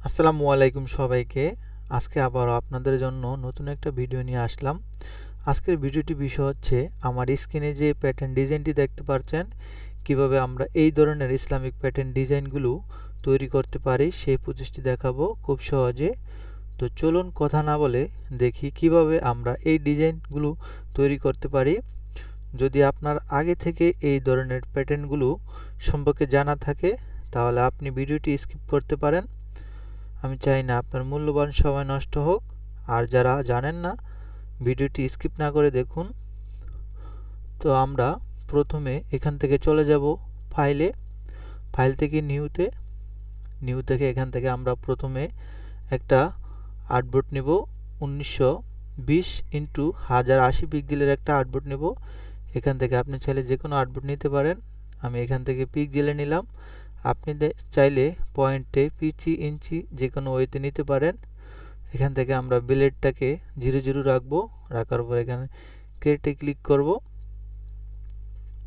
আসসালামু আলাইকুম সবাইকে। আজকে আবারও আপনাদের জন্য নতুন একটা ভিডিও নিয়ে আসলাম। আজকের ভিডিওটি বিষয় হচ্ছে আমার স্ক্রিনে যে প্যাটার্ন ডিজাইনটি দেখতে পাচ্ছেন, কিভাবে আমরা এই ধরনের ইসলামিক প্যাটার্ন ডিজাইনগুলো তৈরি করতে পারি সেই প্রচেষ্টা দেখাবো খুব সহজে। তো চলুন কথা না বলে দেখি কিভাবে আমরা এই ডিজাইনগুলো তৈরি করতে পারি। যদি আপনার আগে থেকে এই ধরনের প্যাটার্নগুলো সম্পর্কে জানা থাকে তাহলে আপনি ভিডিওটি স্কিপ করতে পারেন। আমি চাই না আপনার মূল্যবান সময় নষ্ট হোক। আর যারা জানেন না ভিডিওটি স্কিপ না করে দেখুন। তো আমরা প্রথমে এখান থেকে চলে যাব ফাইলে, ফাইল থেকে নিউ থেকে এখান থেকে আমরা প্রথমে একটা আর্টবোর্ড নেব। 1920x1080 পিক্সেলের একটা আর্টবোর্ড নেব। এখান থেকে আপনি চাইলে যে কোনো আর্টবোর্ড নিতে পারেন। আমি এখান থেকে পিক্সেলে নিলাম। আপনি চাইলে পয়েন্টে, পিচি, ইঞ্চি যে কোনো ওয়েতে নিতে পারেন। এখান থেকে আমরা ব্লেডটাকে 0 0 রাখবো। রাখার পর এখানে ক্রিয়েটে ক্লিক করব।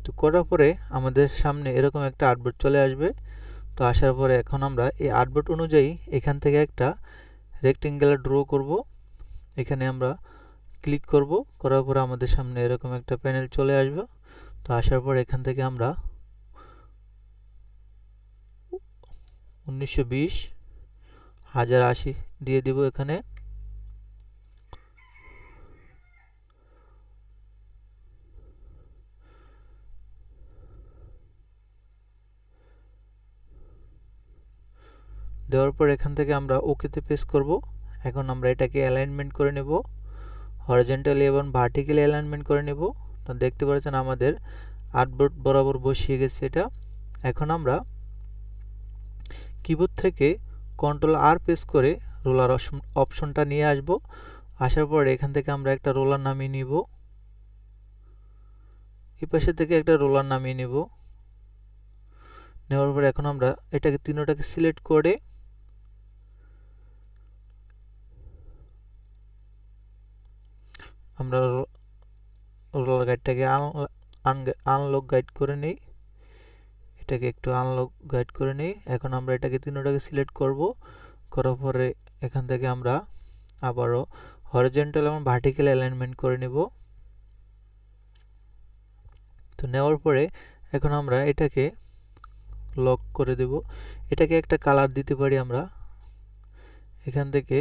তো করার পরে আমাদের সামনে এরকম একটা আর্টবোর্ড চলে আসবে। তো আসার পরে এখন আমরা এই আর্টবোর্ড অনুযায়ী এখান থেকে একটা রেক্টেঙ্গুলার ড্র করব। এখানে আমরা ক্লিক করব। করার পরে আমাদের সামনে এরকম একটা প্যানেল চলে আসবে। তো আসার পর এখান থেকে আমরা 1920x1080 দিয়ে দিব এখানে। দেওয়ার পর এখান থেকে আমরা ওকেতে প্রেস করব। এখন আমরা এটাকে অ্যালাইনমেন্ট করে নেব, হরিজন্টালি এবং ভার্টিক্যালি অ্যালাইনমেন্ট করে নেব। তো দেখতে পাচ্ছেন আমাদের আর্টবোর্ড বরাবর বসিয়ে গেছে এটা। এখন আমরা কিবোর্ড থেকে কন্ট্রোল আর প্রেস করে রোলার অপশনটা নিয়ে আসব। আসার পর এখান থেকে আমরা একটা রোলার নামিয়ে নিব। এই পাশে থেকে একটা রোলার নামিয়ে নেব। নেওয়ার পর এখন আমরা এটাকে তিনটাকে সিলেক্ট করে আমরা রোলার গাইডটাকে আনলক গাইড করে নেই। এটাকে একটু আনলক গাইড করে নেই। এখন আমরা এটাকে তিনটাকে সিলেক্ট করব। করার পরে এখান থেকে আমরা আবারও হরিজন্টাল এবং ভার্টিক্যাল অ্যালাইনমেন্ট করে নেব। তো নেওয়ার পরে এখন আমরা এটাকে লক করে দেব। এটাকে একটা কালার দিতে পারি আমরা। এখান থেকে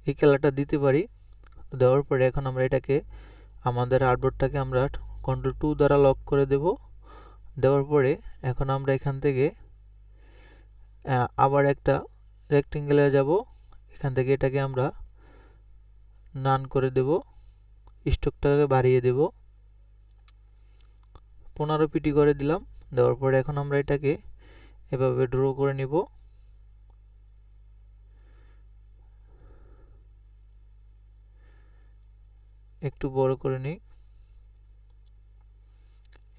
এই কালারটা দিতে পারি। দেওয়ার পরে এখন আমরা এটাকে আমাদের আর্টবোর্ডটাকে আমরা কন্ট্রোল 2 দ্বারা লক করে দেব। দেওয়ার পরে এখন আমরা এখান থেকে আবার একটা রেক্টেঙ্গেলে যাব। এখান থেকে এটাকে আমরা নান করে দেব, স্ট্রোকটাকে বাড়িয়ে দেব, 15 পিটি করে দিলাম। দেওয়ার পরে এখন আমরা এটাকে এভাবে ড্র করে নিব। একটু বড় করে নিই,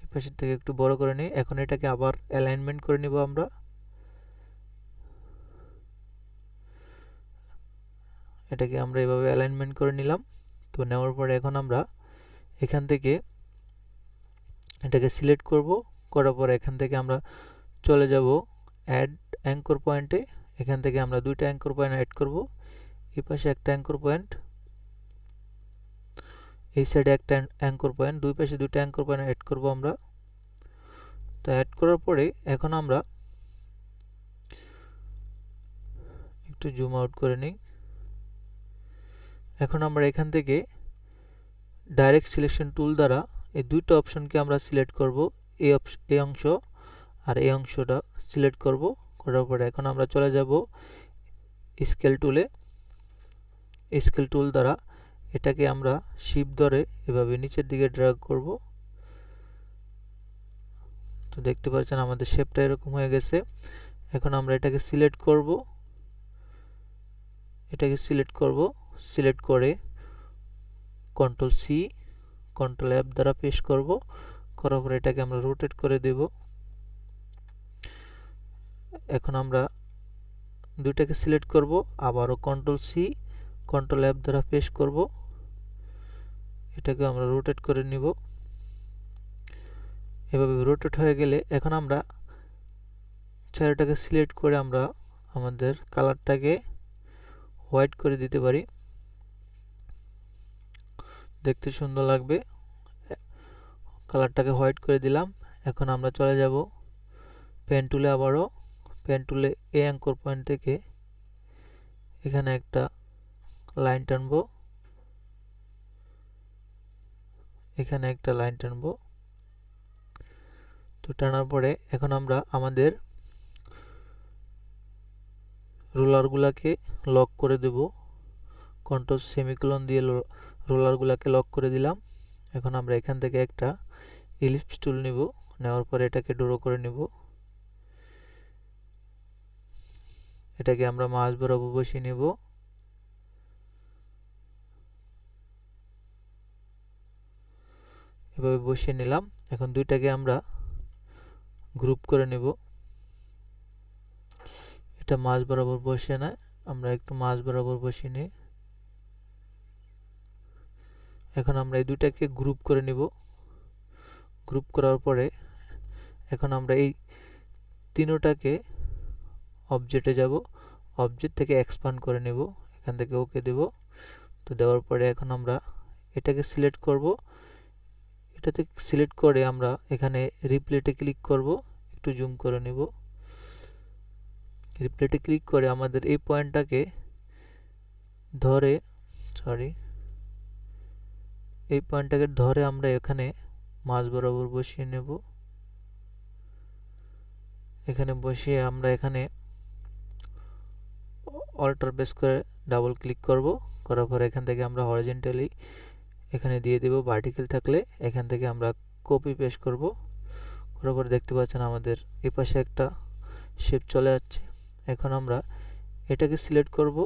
এই পাশের থেকে একটু বড় করে নিই। এখন এটাকে আবার অ্যালাইনমেন্ট করে নিব আমরা। এটাকে আমরা এভাবে অ্যালাইনমেন্ট করে নিলাম। তো নেওয়ার পরে এখন আমরা এখান থেকে এটাকে সিলেক্ট করব। করার পরে এখান থেকে আমরা চলে যাব অ্যাড অ্যাঙ্কর পয়েন্টে। এখান থেকে আমরা দুইটা অ্যাঙ্কর পয়েন্ট অ্যাড করব। এই পাশে একটা অ্যাঙ্কর পয়েন্ট, এই সাইডে একটা অ্যাঙ্কর পয়েন্ট, দুই পাশে দুইটা অ্যাঙ্কর পয়েন্ট অ্যাড করব আমরা। তো অ্যাড করার পরে এখন আমরা একটু জুম আউট করে নিই। এখন আমরা এখান থেকে ডাইরেক্ট সিলেকশন টুল দ্বারা এই দুইটা অপশনকে আমরা সিলেক্ট করব। এই অংশ আর এই অংশটা সিলেক্ট করব। করার পরে এখন আমরা চলে যাব স্কেল টুলে। স্কেল টুল দ্বারা এটাকে আমরা শিফট ধরে এভাবে নিচের দিকে ড্র্যাগ করব। তো দেখতে পাচ্ছেন আমাদের শেপটা এরকম হয়ে গেছে। এখন আমরা এটাকে সিলেক্ট করব। সিলেক্ট করে কন্ট্রোল সি, কন্ট্রোল এফ দ্বারা পেস্ট করব। করার পরে এটাকে আমরা রোটেট করে দেব। এখন আমরা দুইটাকে সিলেক্ট করব, আবারও কন্ট্রোল সি, কন্ট্রোল এফ দ্বারা পেস্ট করব। এটাকে আমরা রোটেট করে নিব। এভাবে রোটেট হয়ে গেলে এখন আমরা চারোটাকে সিলেক্ট করে আমরা আমাদের কালারটাকে হোয়াইট করে দিতে পারি, দেখতে সুন্দর লাগবে। কালারটাকে হোয়াইট করে দিলাম। এখন আমরা চলে যাব পেন টুলে, আবারও পেন টুলে এই অ্যাঙ্কর পয়েন্ট থেকে এখানে একটা লাইন টানবো, এখানে একটা লাইন টানবো। তো টানার পরে এখন আমরা আমাদের রোলারগুলোকে লক করে দেব। কন্ট্রোল সেমিকোলন দিয়ে রোলারগুলোকে লক করে দিলাম। এখন আমরা এখান থেকে একটা ইলিপস টুল নিব, নেওয়ার পরে এটাকে ড্র করে নিব। এটাকে আমরা মাঝ বরাবর বসিয়ে নেব। এভাবে বসিয়ে নিলাম। এখন দুইটাকে আমরা গ্রুপ করে নেব। এটা মাঝ বরাবর বসিয়ে না, আমরা একটু মাঝ বরাবর বসিয়ে নিই। এখন আমরা এই দুইটাকে গ্রুপ করে নেব। গ্রুপ করার পরে এখন আমরা এই তিনোটাকে অবজেক্টে যাব, অবজেক্ট থেকে এক্সপান্ড করে নেব, এখান থেকে ওকে দেব। তো দেওয়ার পরে এখন আমরা এটাকে সিলেক্ট করব। এটাতে সিলেক্ট করে আমরা এখানে রিপ্লেতে ক্লিক করব, একটু জুম করে নেব। রিপ্লেতে ক্লিক করে আমাদের এই পয়েন্টটাকে ধরে এই পয়েন্টটাকে ধরে আমরা এখানে মাঝ বরাবর বসিয়ে নেব। এখানে বসিয়ে আমরা এখানে অল্টার প্রেস করে ডাবল ক্লিক করব। করার পর এখান থেকে আমরা হরিজন্টালি এখানে দিয়ে দেব, ভার্টিক্যাল থাকলে এখান থেকে আমরা কপি পেস্ট করব। করার পর দেখতে পাচ্ছেন আমাদের এই পাশে একটা শেপ চলে যাচ্ছে। এখন আমরা এটাকে সিলেক্ট করব,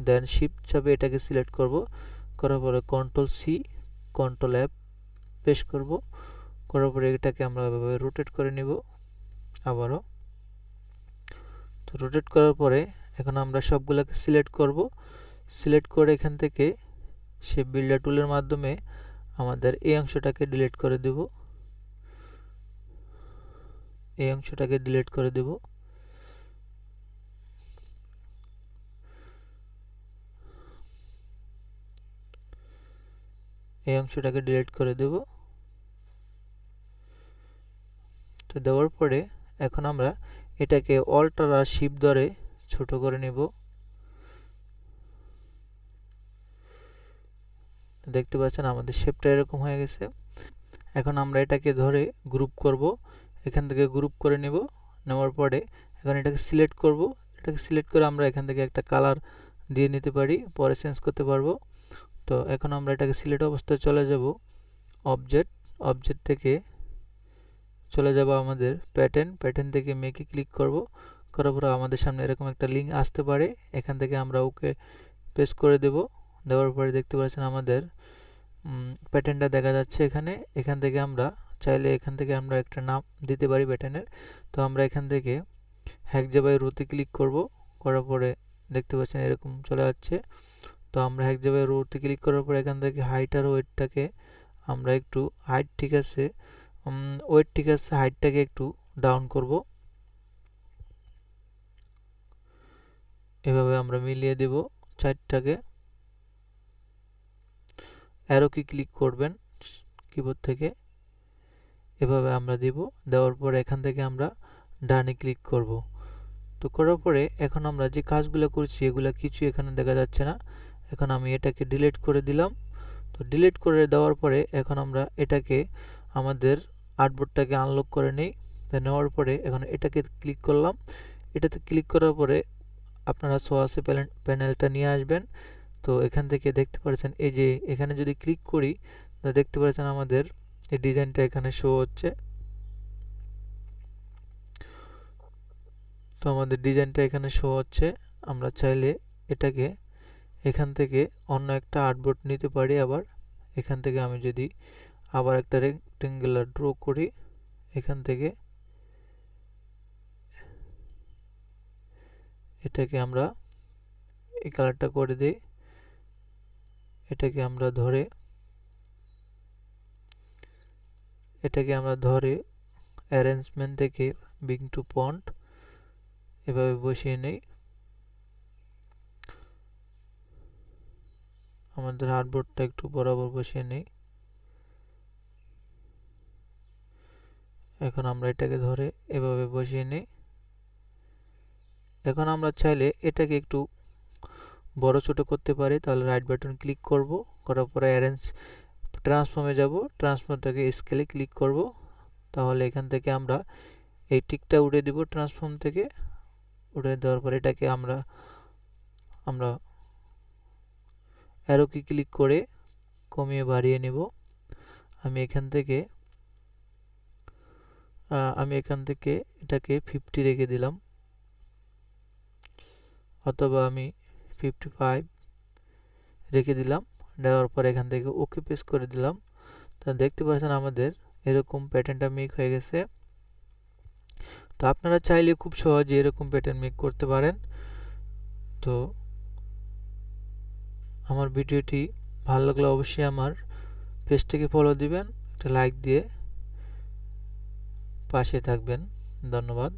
দেন শিফট চাপে এটাকে সিলেক্ট করব। করার পরে control C control F paste করব। করার পরে এটাকে আমরা এভাবে রোটেট করে নিব আবারও। তো রোটেট করার পরে এখন আমরা সবগুলোকে সিলেক্ট করব। সিলেক্ট করে এখান থেকে শেপ বিল্ডার টুলের মাধ্যমে আমাদের এই অংশটাকে ডিলিট করে দেব। এই অংশটাকে ডিলিট করে দেব। এই অংশটাকে ডিলিট করে দেব। তো দেওয়ার পরে এখন আমরা এটাকে অল্টার আর শিফট ধরে ছোট করে নেব। দেখতে পাচ্ছেন আমাদের শেপটা এরকম হয়ে গেছে। এখন আমরা এটাকে ধরে গ্রুপ করব, এখান থেকে গ্রুপ করে নেব। নেওয়ার পরে এখন এটাকে সিলেক্ট করব। এটাকে সিলেক্ট করে আমরা এখান থেকে একটা কালার দিয়ে নিতে পারি, পরে চেঞ্জ করতে পারবো। তো এখন আমরা এটাকে সিলেক্ট অবস্থায় চলে যাব, অবজেক্ট, অবজেক্ট থেকে চলে যাব আমাদের প্যাটার্ন, প্যাটার্ন থেকে মেকে ক্লিক করব। করার পর আমাদের সামনে এরকম একটা লিঙ্ক আসতে পারে, এখান থেকে আমরা ওকে পেস্ট করে দেব। দেওয়ার পরে দেখতে পাচ্ছেন আমাদের প্যাটার্নটা দেখা যাচ্ছে এখানে। এখান থেকে আমরা চাইলে এখান থেকে আমরা একটা নাম দিতে পারি প্যাটার্নের। তো আমরা এখান থেকে হ্যাকজা বাই রোতে ক্লিক করব। করার পরে দেখতে পাচ্ছেন এরকম চলে যাচ্ছে। তো আমরা হ্যাকজা বাই রোতে ক্লিক করার পরে এখান থেকে হাইট আর ওয়েটটাকে আমরা একটু, হাইট ঠিক আছে, ওয়েট ঠিক আছে, হাইটটাকে একটু ডাউন করব। এভাবে আমরা মিলিয়ে দেব চারটাকে। অ্যারো কি ক্লিক করবেন কিবোর্ড থেকে, এভাবে আমরা দিব। দেওয়ার পরে এখান থেকে আমরা ডানে ক্লিক করব। তো করার পরে এখন আমরা যে কাজগুলো করছি এগুলো কিছু এখানে দেখা যাচ্ছে না। এখন আমি এটাকে ডিলিট করে দিলাম। তো ডিলিট করে দেওয়ার পরে এখন আমরা এটাকে আমাদের আর্টবোর্ডটাকে আনলক করে নেই। নেওয়ার পরে এখন এটাকে ক্লিক করলাম। এটাতে ক্লিক করার পরে আপনারা সোয়াসে প্যানেলটা নিয়ে আসবেন। তো এখান থেকে দেখতে পাচ্ছেন এই যে এখানে যদি ক্লিক করি দেখতে পাচ্ছেন আমাদের এই ডিজাইনটা এখানে শো হচ্ছে। তো আমাদের ডিজাইনটা এখানে শো হচ্ছে। আমরা চাইলে এটাকে এখান থেকে অন্য একটা আর্টবোর্ড নিতে পারি। আবার এখান থেকে আমি যদি আবার একটা রেক্টেঙ্গুলার ড্র করি, এখান থেকে এটাকে আমরা এই কালারটা করে দিই। এটাকে আমরা ধরে অ্যারেঞ্জমেন্ট থেকে বিং টু ফন্ট এভাবে বসিয়ে নেই। আমাদের হার্ডবোর্ডটা একটু বরাবর বসিয়ে নেই। এখন আমরা এটাকে ধরে এভাবে বসিয়ে নেই। এখন আমরা চাইলে এটাকে একটু বড় ছোট করতে পারি, তাহলে রাইট বাটন ক্লিক করব, করার পরে অ্যারেঞ্জ ট্রান্সফর্মে যাব, ট্রান্সফর্ম থেকে স্কেলে ক্লিক করব। তাহলে এখান থেকে আমরা এই টিকটা উঠে দিব, ট্রান্সফর্ম থেকে উঠে দেওয়ার পরে এটাকে আমরা অ্যারো কি ক্লিক করে কমিয়ে বাড়িয়ে নেব। আমি এখান থেকে এটাকে 50 রেখে দিলাম, অথবা আমি 55 রেখে দিলাম। দেওয়ার পর এখান থেকে ওকে প্রেস করে দিলাম। তা দেখতে পাচ্ছেন আমাদের এরকম প্যাটার্নটা মেক হয়ে গেছে। তো আপনারা চাইলে খুব সহজে এরকম প্যাটার্ন মেক করতে পারেন। তো আমার ভিডিওটি ভালো লাগলে অবশ্যই আমার পেজটিকে ফলো দিবেন, একটা লাইক দিয়ে পাশে থাকবেন। ধন্যবাদ।